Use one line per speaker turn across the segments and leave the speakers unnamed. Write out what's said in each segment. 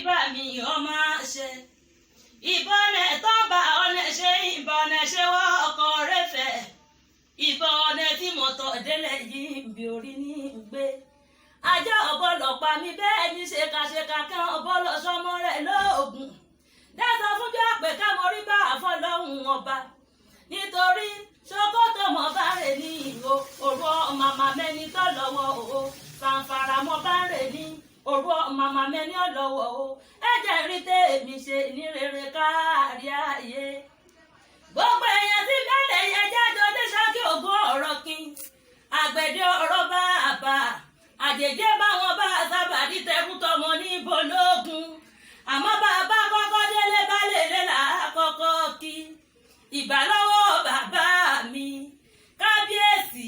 bá mi ọmọ ṣe ìbọnẹ tó bá ọ̀nà ṣe ìbọnẹ ṣe wọ́ ọkọ rẹ fẹ́ ìbọnẹ tí mo tọ̀ délẹ̀ yìí bí orí ní gbé ajá ọbọlọ pa mi bẹ́ẹ̀ ní ṣèkàṣèkà kí ọbọlọ sọmọ rẹ lóògùn dáṣọ fún bí àpè ká mo rí bá àfọlọ́hún ọba nítorí ṣòkòtò mọ bá rè ní ìhò òru màmá mẹni tó lọ́wọ́ o fanfara mọ bá rè ní òru màmá mẹni ọlọ́wọ́ o ẹ̀jẹ̀ rí tèmi ṣe ní rere káàrí ayé gbogbo èèyàn tí bẹ́ẹ̀ yẹ jáde ọdẹ ṣáàkì ògùn ọ̀rọ̀ kí àgbẹ̀dẹ ọ̀rọ̀ bá àbá àjèjé báwọn bá sábà rí tẹrú tọmọ ní bológun àmọ́ bàbá kọ́kọ́ délé bá lè lé làákọ́kọ́ kí ìbà lọ́wọ́ bàbá mi kábíyèsí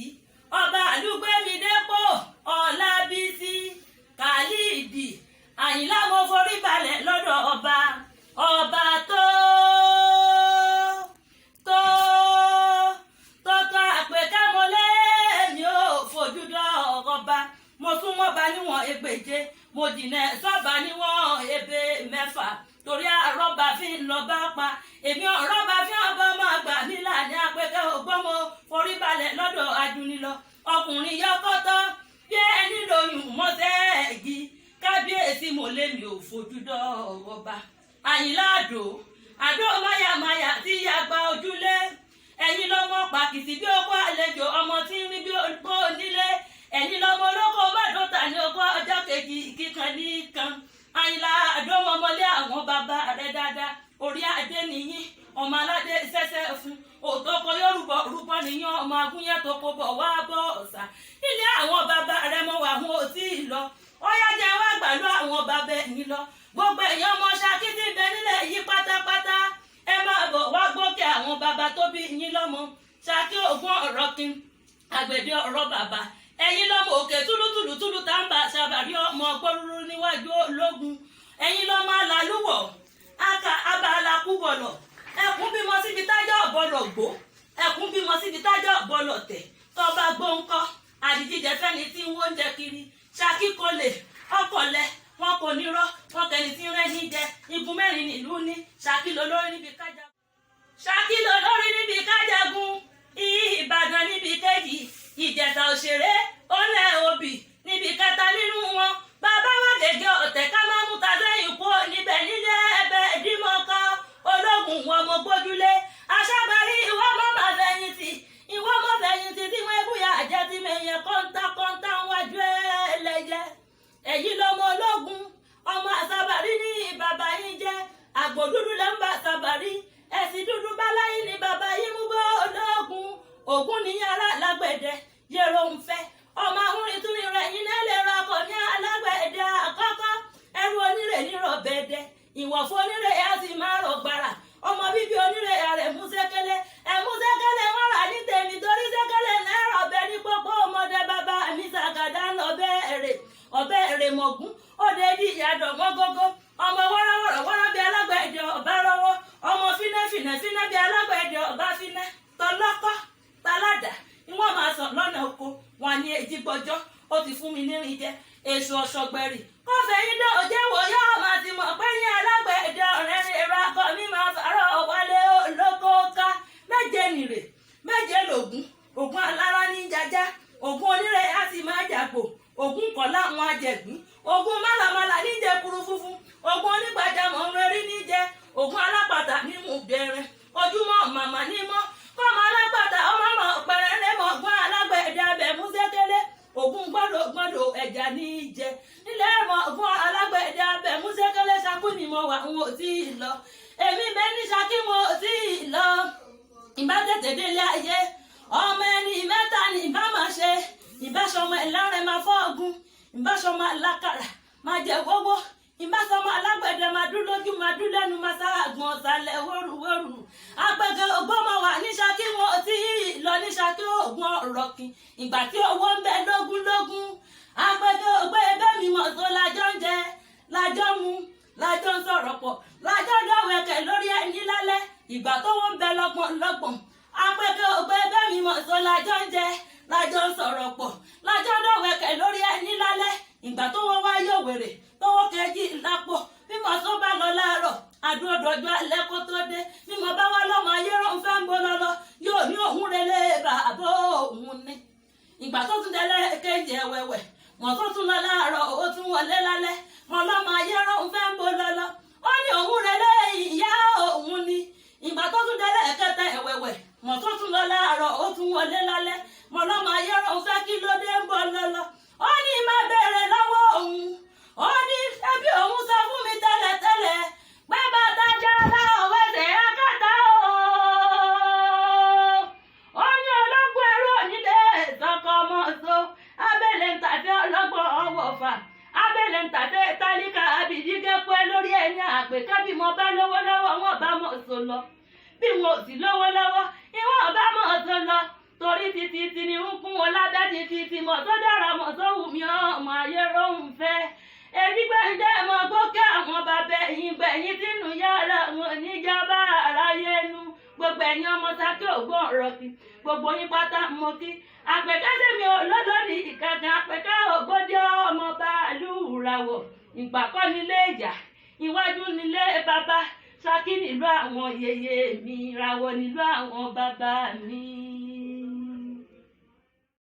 ọba àlùgbẹ́mídépò ọlábísí khalidi àyìnlá mo forí balẹ̀ lọ́dọ̀ ọba tó àpèká mo lé mi ò fojú dán ọba mo tún mọ́ bá níwọ̀n ẹgbẹ̀je mo dìnnà sọ́ba níwọ̀n ebe mẹ́fà torí àrọ́bà fi ń lọ bá pa èmi ọ̀rọ̀bà fi ọba máa gbà mí láàní apẹ̀kẹ́ ògbọ́n mo forí balẹ̀ lọ́dọ̀ ajúnilọ ọkùnrin yọkọ́tọ́ bí ẹni lóyún mọ́tẹ́ẹ̀gì kábíyèsí mo lé mi ò fojú dán ọba àyìnlá àdó máyàmáyà tí yàgbà ojúlé ẹ̀yin lọ́mọ pàkìtì bí ó kó àlejò ọmọ tí ń rí bí ó nílé ẹ̀yin lọ́mọ olóko mọ́dọ́ta ní ogún ọjọ́ kejì kíkan nìkan àyìnlá àdómọmọlé àwọn bàbá rẹ̀ dáadáa orí adé nìyí ọmọ aládé sẹ́sẹ́ fún òtókọ yorùbá rúbọ nìyàn ọmọ agúnyẹ́ tó kó bọ̀ wá bọ́ ọ̀sà ilé àwọn bàbá rẹ̀ mọ́ wà wọn ò tí ì lọ ọyá jẹ́ wá gbàlú àwọn bàbá ẹ̀yìn lọ gbogbo èèyàn ọmọ Ṣakí tí ń bẹ nílẹ̀ yìí pátápátá ẹ máa bọ̀ wá gbókè àwọn bàbá tó bí yín lọ́mọ Ṣakí ògún ọ̀rọ̀ kin àgbẹ̀dẹ ọ̀rọ̀ bàbá ẹ̀yin lọ́mọ òkè túlútúlútúlú tá ń bá ṣàbàrí ọmọ gbọ́rúrú níwájú ológun ẹ̀yin lọ́mọ alálùwọ̀ aka abala kúbọ̀lọ̀ ẹkún bímọ síbi tájọ́ ọ̀bọ̀lọ̀ gbó ẹkún bímọ síbi tájọ́ ọ̀bọ̀lọ̀ tẹ̀ tọ́ba gbóńkọ́ àdìjíjẹ fẹ́ni tí ń wóúnjẹ kiri Ṣakí kò lè ọkọ̀lẹ̀ wọn kò nírọ́ wọn kẹ́ni tí ń rẹ́ ní jẹ igun mẹ́rin nílùú ní Ṣakí lolórí níbi kájagun Ṣakí lolórí níbi kájagun Ìbàdàn níbi kejì Ìjẹ̀ṣà òṣèré ọlẹ́ òbí níbi kẹta nínú wọn bàbá wa gègé ọ̀tẹ̀ ká má mú ta sẹ́yìn kú níbẹ̀ nílé ẹbẹ̀ ìdímọ̀kọ́ ológun wọn mo gbójúlé aṣábàárí ìwọ mọ́mọ́ fẹ̀yìntì tí wọ́n búyà jẹ́ tí mẹ́yẹ kọ́ńtà ń wájú ẹlẹ́jẹ́ èyí lọmọ ológun ọmọ àṣàbàrí ní bàbá yín jẹ́ àgbò dúdú lẹ́ ń bá àṣàbàrí ẹ̀sìn dúdú báláyé ní bàbá yín mú bọ́ ológun ògún ní yàrá lágbẹ̀dẹ yẹ̀rọ ń fẹ́ ọmọ ahúnrin tún rẹ̀ yín náà lè ra ọkọ̀ ní alágbẹ̀dẹ àkọ́kọ́ ẹrú onírè nírọ̀ bẹ̀dẹ ìwọ̀fọ̀ onírè á sì máa rọ̀ gbàrà ọmọ bíbí onírè rẹ̀ mú sẹ́kẹ́lẹ́ ẹ̀mú sẹ́kẹ́lẹ́ wọ́n rà ní tèmi torí sẹ́kẹ́lẹ́ náírà ọbẹ̀ ní pópó ọmọdé bàbá mi sàgàdá ń lọ ọbẹ̀ èrè mọ̀gún òde di ìyàdọ̀ wọ́n gógó ọmọ wọ́rọ́wọ́rọ́ bí alágbẹ̀dẹ ọba rọwọ́ ọmọ fínẹ́fínẹ́ bí alágbẹ̀dẹ ọba fínẹ́ tọlọ́kọ́ táládà ni wọ́n máa sọ lọ́nà oko wọn ní èjì gbọ́jọ́ ó ti fún mi nírin jẹ èso ọ̀ṣọ́gbẹ̀rì kọfẹ́ yín dé òjé wò yóò máa ti mọ̀ pé yín alágbẹ̀dẹ ọ̀rẹ́ rẹ̀ ra kọ́ mi máa fàárọ̀ wálé olóko ká méje nìrè méje lògùn ògùn alára ní jájá ògùn onírè á sì máa jàgbò ògùn kọ̀ láwọn ajẹ̀gbín ògùn málàmálà níjẹ kuru funfun ògùn onígbàjámọ̀ ń rẹ́rí níjẹ ògùn alápàtà nímú bẹ̀rẹ̀ ojúmọ́ màmá nímọ́ kọ́mọ alápàtà ọmọ ọ̀pẹ̀rẹ̀ lẹ́mọ̀ ọ̀gbọ́n alágbẹ̀dẹ abẹ̀mú sẹ́kẹ́lẹ́ ògùn gbọ́dọ̀ ẹ̀jà ní í jẹ nílẹ̀ ẹ̀mọ̀ ọ̀gbọ́n alágbẹ̀dẹ abẹ̀mú sẹ́kẹ́lẹ́ Ṣakí ni mo wà ń wò tí ì lọ èmi bẹ́ẹ̀ ní Ṣakí mo tí ì lọ ìbá tètè délé ayé ọmọ ẹni mẹ́ta ní ìbá máa ṣe ìbáṣọmọ ẹ̀lárẹ̀ máa fọ́ ọ̀gùn ìbáṣọmọ alákàrà máa jẹ gbogbo ìbásọmọ alágbẹ̀dẹ máa dún lójú máa dún lẹ́nu máa sáàgbọ̀n ọ̀sàlẹ̀ wóruwóru apẹ̀kẹ̀ ògbọ́mọ wà ní Ṣakí wọn tí lọ ní Ṣakí ògùn ọ̀rọ̀ kin ìgbà tí owó ń bẹ lógún apẹ̀kẹ̀ ògbẹ́ ẹgbẹ́ mi mọ̀ tó lájọ́ ń jẹ lájọ́ mu lájọ́ ń sọ̀rọ̀ pọ̀ lájọ́ dọ̀wẹ̀kẹ̀ lórí ẹni lálẹ́ ìgbà tó wọ́n ń bẹ lọ́gbọ̀n apẹ̀kẹ̀ ògbẹ́ ẹgbẹ́ mi mọ̀ tó lájọ́ ń jẹ lájọ́ ń sọ̀rọ̀ pọ̀ lájọ́ dọ̀wẹ̀kẹ̀ lórí ẹni lálẹ́ ìgbà tó wọ́n wá yọ̀ wèrè tó wọ́n kẹjí lápò bí àdúródọjọ́ alẹ́ kó tó dé ni mo bá wá lọ́mọ ayé rán fẹ́ ń bọ́ lọ́lọ́ yóò ní òun relé bàbá òun ni ìgbà tó tún délé kéjì ẹ̀wẹ̀wẹ̀ wọ́n tó tún lọ láàárọ̀ ó tún wọlé lálẹ́ wọn lọ́mọ ayé rán fẹ́ ń bọ́ lọ́lọ́ ó ní òun relé ìyá òun ni ìgbà tó tún délé kẹta ẹ̀wẹ̀wẹ̀ wọ́n tó tún lọ láàárọ̀ ó tún wọlé lálẹ́ wọn lọ́mọ ayé rán fẹ́ kí ló dé ń bọ́ lọ́lọ́ ó ní má bẹ̀rẹ̀ lọ́wọ́ òun ó ní ẹbí òun sọ fún mi tẹ́lẹ̀tẹ́lẹ̀ pé bàtà jára òwe tẹ̀ ákàtà ó ní ológun ẹrú onílé ìsọkọ ọmọ so abẹ́lẹ̀ ń tàdé ọlọ́gbọ̀n ọwọ́ fà abẹ́lẹ̀ ń tàdé tálíkà abìdígẹ́ pẹ́ lórí ẹni àpèká bí mo bá lówó lọ́wọ́ wọn bá mọ̀ so lọ bí wọn ò sì lówó lọ́wọ́ ìwọ̀n bá mọ̀ so lọ torí títí ni ń kún wọn lábẹ́ títí mọ̀ tó dára mọ̀ tó wù mí ọmọ ayé rohùn fẹ́ èyí gbẹ̀ǹdẹ̀ mọ̀ gòkè àwọn bàbá ẹ̀yìn gbẹ̀yìn tínú yàrá wọn níjọba àráyé nu gbogbo ẹ̀yin ọmọ sákè ògbọ́n ọ̀rọ̀ kí gbogbo yín pátá mọ́ kí àpèkẹ́sẹ̀ mi ò lọ́dọ̀ọ́dì ìkàkàn àpèkẹ́ ògbódì ọmọ bàálù ràwọ̀ ìpàkọ́ nílé ìjà iwájú nílé bàbá Ṣakí nílùú àwọn yèyé mi ràwọ̀ nílùú àwọn bàbá mi.